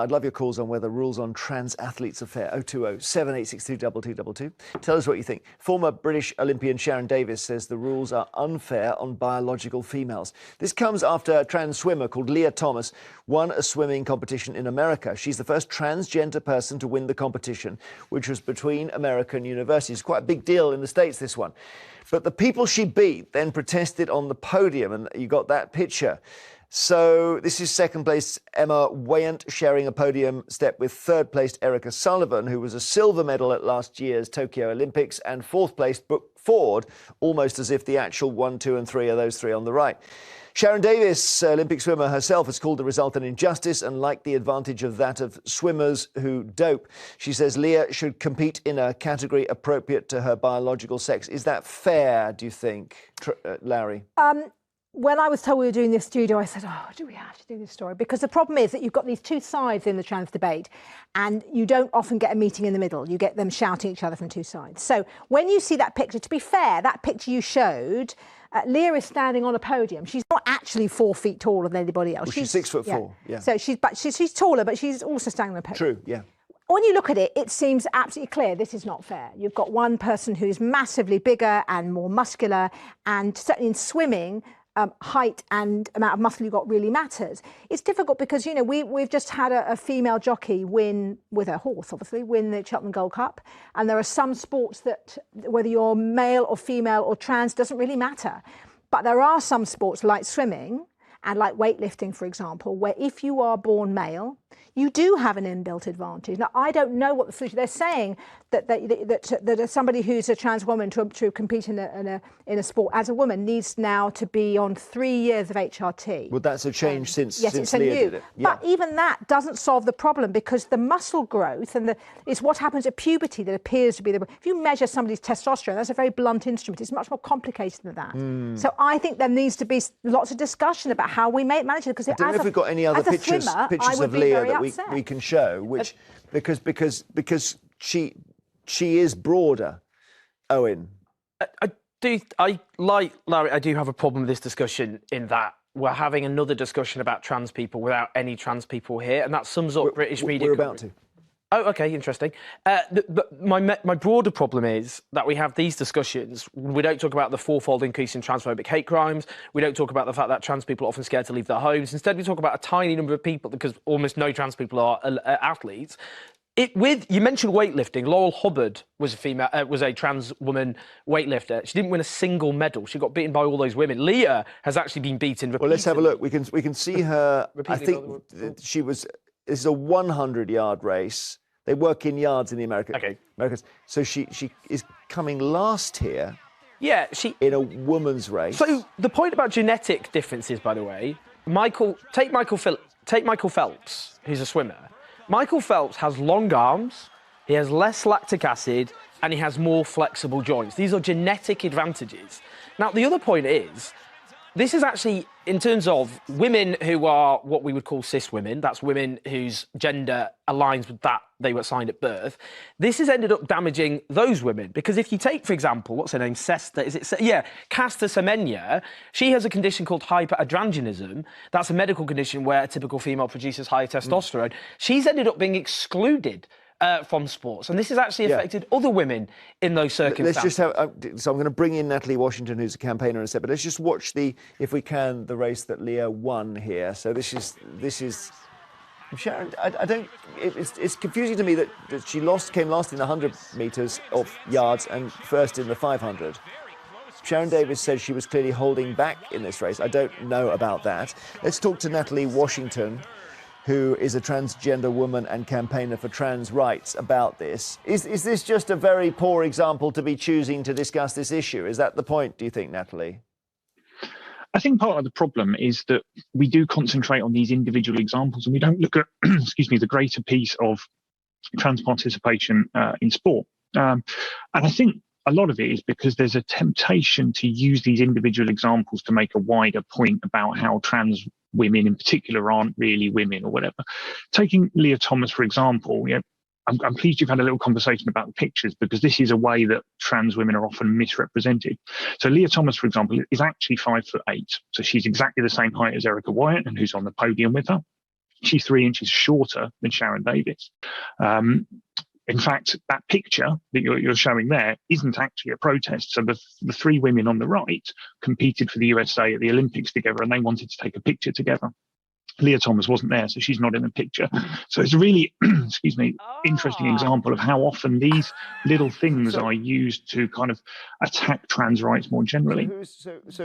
I'd love your calls on whether rules on trans athletes are fair. 020 7862 2222. Tell us what you think. Former British Olympian Sharon Davis says the rules are unfair on biological females. This comes after a trans swimmer called Lia Thomas won a swimming competition in America. She's the first transgender person to win the competition, which was between American universities. Quite a big deal in the States, this one. But the people she beat then protested on the podium, and you got that picture. So this is second place Emma Weyant sharing a podium step with third placed Erica Sullivan, who was a silver medal at last year's Tokyo Olympics, and fourth placed Brooke Ford, almost as if the actual 1, 2 and 3 are those three on the right. Sharon Davis, Olympic swimmer herself, has called the result an injustice and liked the advantage of that of swimmers who dope. She says Lia should compete in a category appropriate to her biological sex. Is that fair, do you think, Lowri? When I was told we were doing this studio, I said, oh, do we have to do this story? Because the problem is that you've got these two sides in the trans debate, and you don't often get a meeting in the middle. You get them shouting at each other from two sides. So when you see that picture, to be fair, that picture you showed, Lia is standing on a podium. She's not actually 4 feet taller than anybody else. Well, she's 6'4", yeah. So she's taller, but she's also standing on a podium. True, yeah. When you look at it, it seems absolutely clear this is not fair. You've got one person who's massively bigger and more muscular, and certainly in swimming, height and amount of muscle you got really matters. It's difficult because, you know, we've just had a female jockey win, with her horse obviously, win the Cheltenham Gold Cup. And there are some sports that, whether you're male or female or trans, doesn't really matter. But there are some sports like swimming and like weightlifting, for example, where if you are born male, you do have an inbuilt advantage. Now, I don't know what the solution. They're saying that somebody who's a trans woman to compete in a sport as a woman needs now to be on 3 years of HRT. Well, that's a change since it's Lia new. did it. Yeah. But even that doesn't solve the problem, because the muscle growth is what happens at puberty that appears to be the. If you measure somebody's testosterone, that's a very blunt instrument. It's much more complicated than that. So I think there needs to be lots of discussion about how we manage it. Because I don't know if we've got any other pictures of Lia that we can show, which because she is broader. Owen, I like Larry. I do have a problem with this discussion in that we're having another discussion about trans people without any trans people here, and that sums up British media. We're about to. Oh, okay, interesting. My broader problem is that we have these discussions. We don't talk about the fourfold increase in transphobic hate crimes. We don't talk about the fact that trans people are often scared to leave their homes. Instead, we talk about a tiny number of people, because almost no trans people are athletes. You mentioned weightlifting. Laurel Hubbard was a trans woman weightlifter. She didn't win a single medal. She got beaten by all those women. Lia has actually been beaten repeatedly. Well, let's have a look. We can see her. I think she was. This is a 100-yard race. They work in yards in the Americas. So she is coming last here. Yeah, in a woman's race. So the point about genetic differences, by the way, take Michael Phelps, who's a swimmer. Michael Phelps has long arms, he has less lactic acid, and he has more flexible joints. These are genetic advantages. Now, the other point is, this is actually, in terms of women who are what we would call cis women, that's women whose gender aligns with that they were assigned at birth, this has ended up damaging those women. Because if you take, for example, what's her name, Casta Semenya, she has a condition called hyperandrogenism. That's a medical condition where a typical female produces higher testosterone. She's ended up being excluded from sports, and this has actually affected other women in those circumstances. Let's just have. So I'm going to bring in Natalie Washington, who's a campaigner, in a second. But let's just watch if we can, the race that Lia won here. So this is. Sharon, I don't. It's confusing to me that she came last in the 100 metres of yards and first in the 500. Sharon Davis said she was clearly holding back in this race. I don't know about that. Let's talk to Natalie Washington, who is a transgender woman and campaigner for trans rights, about this. Is this just a very poor example to be choosing to discuss this issue? Is that the point, do you think, Natalie? I think part of the problem is that we do concentrate on these individual examples, and we don't look at, the greater piece of trans participation in sport. And I think a lot of it is because there's a temptation to use these individual examples to make a wider point about how trans women in particular aren't really women or whatever. Taking Lia Thomas, for example, I'm pleased you've had a little conversation about the pictures, because this is a way that trans women are often misrepresented. So Lia Thomas, for example, is actually 5'8". So she's exactly the same height as Erica Weyant, and who's on the podium with her. She's 3 inches shorter than Sharon Davis. In fact, that picture that you're showing there isn't actually a protest. So the 3 women on the right competed for the USA at the Olympics together, and they wanted to take a picture together. Lia Thomas wasn't there, so she's not in the picture. So it's a really, excuse me, interesting example of how often these little things are used to kind of attack trans rights more generally.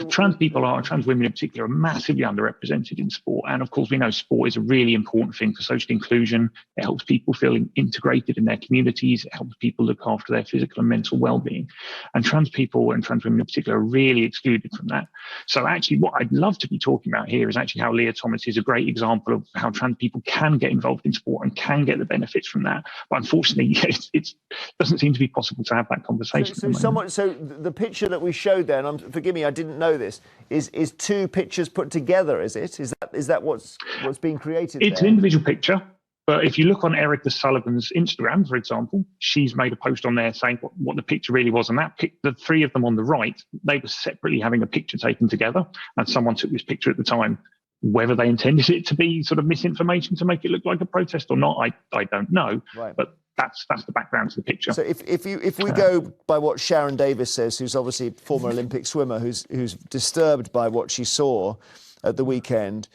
Trans people trans women in particular, are massively underrepresented in sport. And of course, we know sport is a really important thing for social inclusion. It helps people feel integrated in their communities. It helps people look after their physical and mental well-being. And trans people and trans women in particular are really excluded from that. So actually, what I'd love to be talking about here is actually how Lia Thomas is a great example of how trans people can get involved in sport and can get the benefits from that. But unfortunately, it doesn't seem to be possible to have that conversation. So the picture that we showed there, and forgive me, I didn't know this, is 2 pictures put together, is it? Is that what's being created It's there? an individual picture. But if you look on Erica Sullivan's Instagram, for example, she's made a post on there saying what the picture really was. And the 3 of them on the right, they were separately having a picture taken together. And someone took this picture at the time. Whether they intended it to be sort of misinformation to make it look like a protest or not, I don't know. Right. But that's the background to the picture. So if we go by what Sharon Davis says, who's obviously a former Olympic swimmer, who's disturbed by what she saw at the weekend,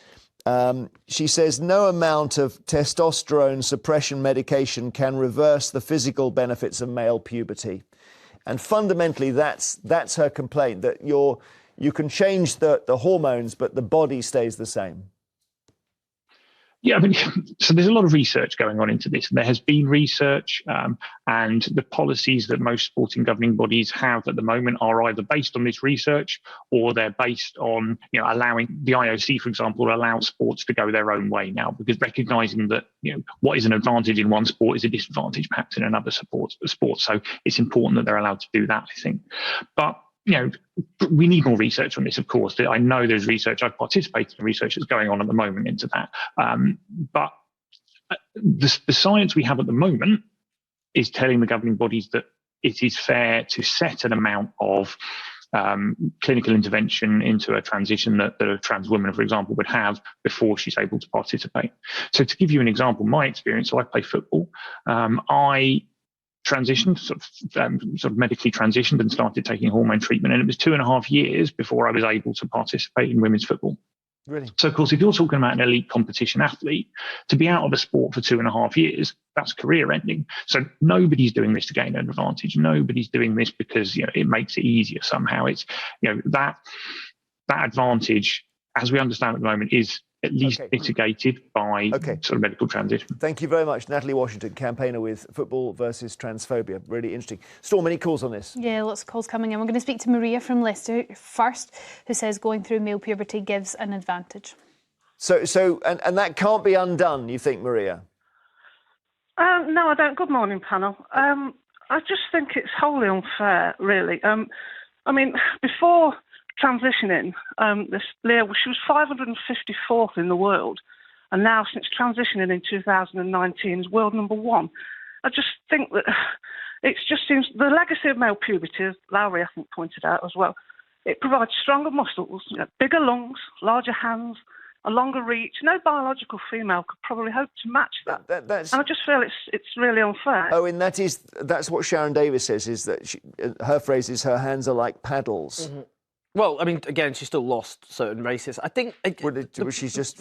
she says no amount of testosterone suppression medication can reverse the physical benefits of male puberty, and fundamentally that's her complaint, that you can change the hormones, but the body stays the same. Yeah, I mean, so there's a lot of research going on into this. And there has been research, and the policies that most sporting governing bodies have at the moment are either based on this research or they're based on, allowing the IOC, for example, to allow sports to go their own way now, because recognizing that, what is an advantage in one sport is a disadvantage perhaps in another sport. So it's important that they're allowed to do that, I think. But we need more research on this, of course. I know there's research. I've participated in research that's going on at the moment into that. But the science we have at the moment is telling the governing bodies that it is fair to set an amount of clinical intervention into a transition that a trans woman, for example, would have before she's able to participate. So to give you an example, my experience, so I play football. I transitioned, sort of medically transitioned and started taking hormone treatment. And it was 2.5 years before I was able to participate in women's football. Really? So, of course, if you're talking about an elite competition athlete, to be out of a sport for 2.5 years, that's career ending. So nobody's doing this to gain an advantage. Nobody's doing this because, it makes it easier somehow. It's, that advantage, as we understand at the moment, is at least mitigated by sort of medical transition. Thank you very much. Natalie Washington, campaigner with Football versus Transphobia. Really interesting. Storm, any calls on this? Yeah, lots of calls coming in. We're going to speak to Maria from Leicester first, who says going through male puberty gives an advantage. So that can't be undone, you think, Maria? No, I don't. Good morning, panel. I just think it's wholly unfair, really. I mean, before transitioning, this Lia, she was 554th in the world, and now since transitioning in 2019 is world number 1. I just think that it just seems the legacy of male puberty, as Lowri I think pointed out as well, it provides stronger muscles, bigger lungs, larger hands, a longer reach. No biological female could probably hope to match that. And I just feel it's really unfair. Oh, and that's what Sharon Davis says, is that her phrase is her hands are like paddles. Mm-hmm. Well, I mean, again, she still lost certain races. I think the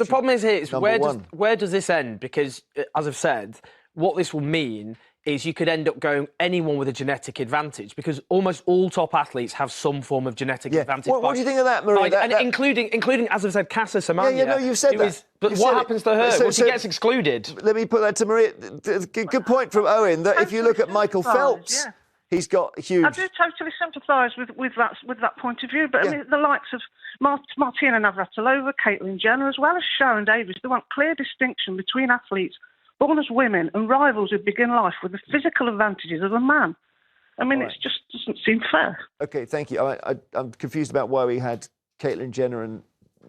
problem is here is where does this end? Because, as I've said, what this will mean is you could end up going anyone with a genetic advantage, because almost all top athletes have some form of genetic advantage. What do you think of that, Maria? Including, as I've said, Casa Samania. Yeah, no, you've said that. But what happens to her when she gets excluded? Let me put that to Maria. Good point from Owen, that if you look at Michael Phelps... Yeah. He's got huge... I do totally sympathise with that point of view, but I mean, the likes of Martina Navratilova, Caitlin Jenner, as well as Sharon Davis, they want clear distinction between athletes born as women and rivals who begin life with the physical advantages of a man. I mean, it just doesn't seem fair. OK, thank you. I'm confused about why we had Caitlin Jenner and...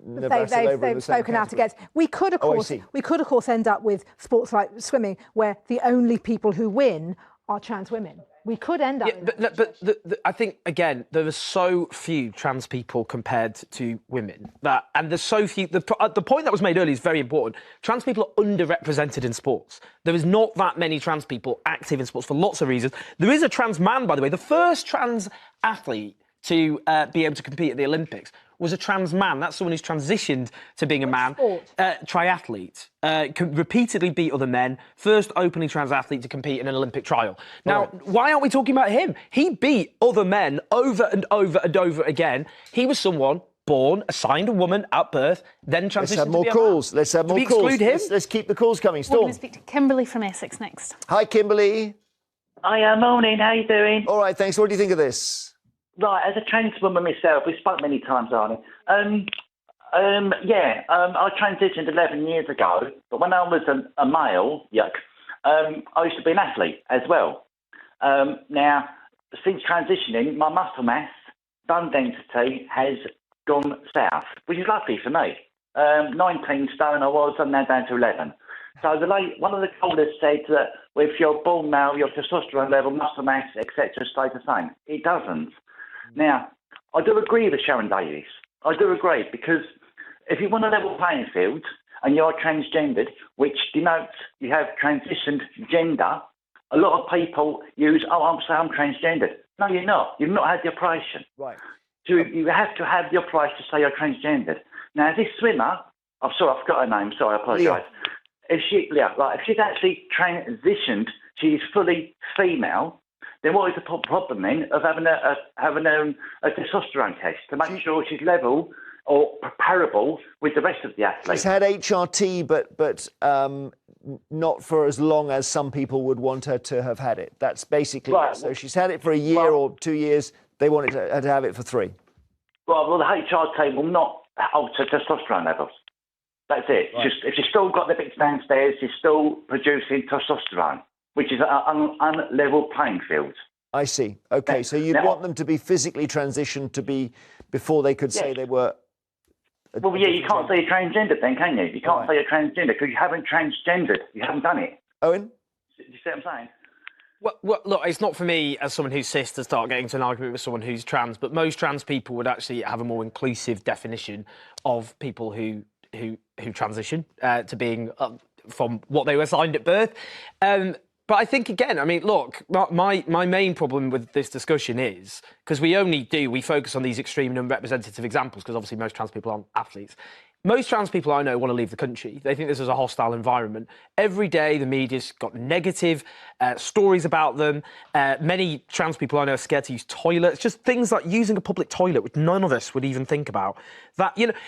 They've spoken out against. We could, of course, end up with sports like swimming, where the only people who win are trans women. We could end up. Yeah, I think again there are so few trans people compared to women and there's so few. The point that was made earlier is very important. Trans people are underrepresented in sports. There is not that many trans people active in sports for lots of reasons. There is a trans man, by the way. The first trans athlete to be able to compete at the Olympics was a trans man. That's someone who's transitioned to being a man. Triathlete. Can repeatedly beat other men. First openly trans athlete to compete in an Olympic trial. Now, why aren't we talking about him? He beat other men over and over and over again. He was someone born, assigned a woman at birth, then transitioned Let's have more to be calls. Let's have more calls. Exclude him? Let's keep the calls coming. We're Storm. going to speak to Kimberly from Essex next. Hi, Kimberly. Hi, morning. How you doing? All right, thanks. What do you think of this? Right, as a trans woman myself, we spoke many times, Arnie. I transitioned 11 years ago, but when I was a male, I used to be an athlete as well. Now, since transitioning, my muscle mass, bone density has gone south, which is lucky for me. 19 stone I was, I'm now down to 11. So one of the callers said that if you're born male, your testosterone level, muscle mass, etc., stays the same. It doesn't. Now, I do agree with Sharon Davies. I do agree, because if you want a level playing field and you are transgendered, which denotes you have transitioned gender, a lot of people use, I'm transgendered. No, you're not. You've not had the operation. Right. So you have to have the operation to say you're transgendered. Now, this swimmer, I'm sorry, I forgot her name, sorry, I apologise. If she's actually transitioned, she is fully female, then what is the problem then of having a testosterone test to make sure she's level or comparable with the rest of the athletes? She's had HRT, but not for as long as some people would want her to have had it. That's basically it. So she's had it for a year or 2 years. They wanted her to have it for 3. Well, the HRT will not alter testosterone levels. That's it. Right. If she's still got the bits downstairs, she's still producing testosterone, which is an unlevel playing field. I see. Okay, so you'd want them to be physically transitioned to be before they could say they were. Well, you can't say you're transgendered then, can you? You can't say you're transgender because you haven't transgendered. You haven't done it. Owen? Do you see what I'm saying? Well, look, it's not for me as someone who's cis to start getting into an argument with someone who's trans, but most trans people would actually have a more inclusive definition of people who transition to being from what they were assigned at birth. But I think, again, I mean, look, my main problem with this discussion is, because we focus on these extreme and unrepresentative examples, because obviously most trans people aren't athletes. Most trans people I know want to leave the country. They think this is a hostile environment. Every day, the media's got negative stories about them. Many trans people I know are scared to use toilets. Just things like using a public toilet, which none of us would even think about.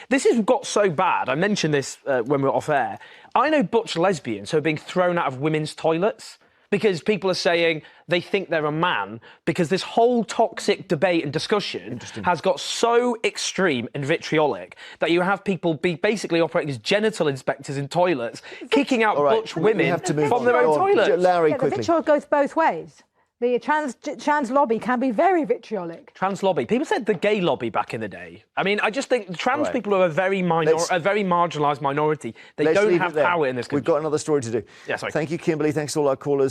This has got so bad. I mentioned this when we were off air. I know butch lesbians who are being thrown out of women's toilets because people are saying they think they're a man, because this whole toxic debate and discussion has got so extreme and vitriolic that you have people be basically operating as genital inspectors in toilets, kicking out butch women from their own toilets. Larry, quickly. The vitriol goes both ways. The trans lobby can be very vitriolic. Trans lobby. People said the gay lobby back in the day. I mean, I just think trans people are a very marginalised minority. They don't have power in this country. We've got another story to do. Yeah, sorry. Thank you, Kimberly. Thanks to all our callers.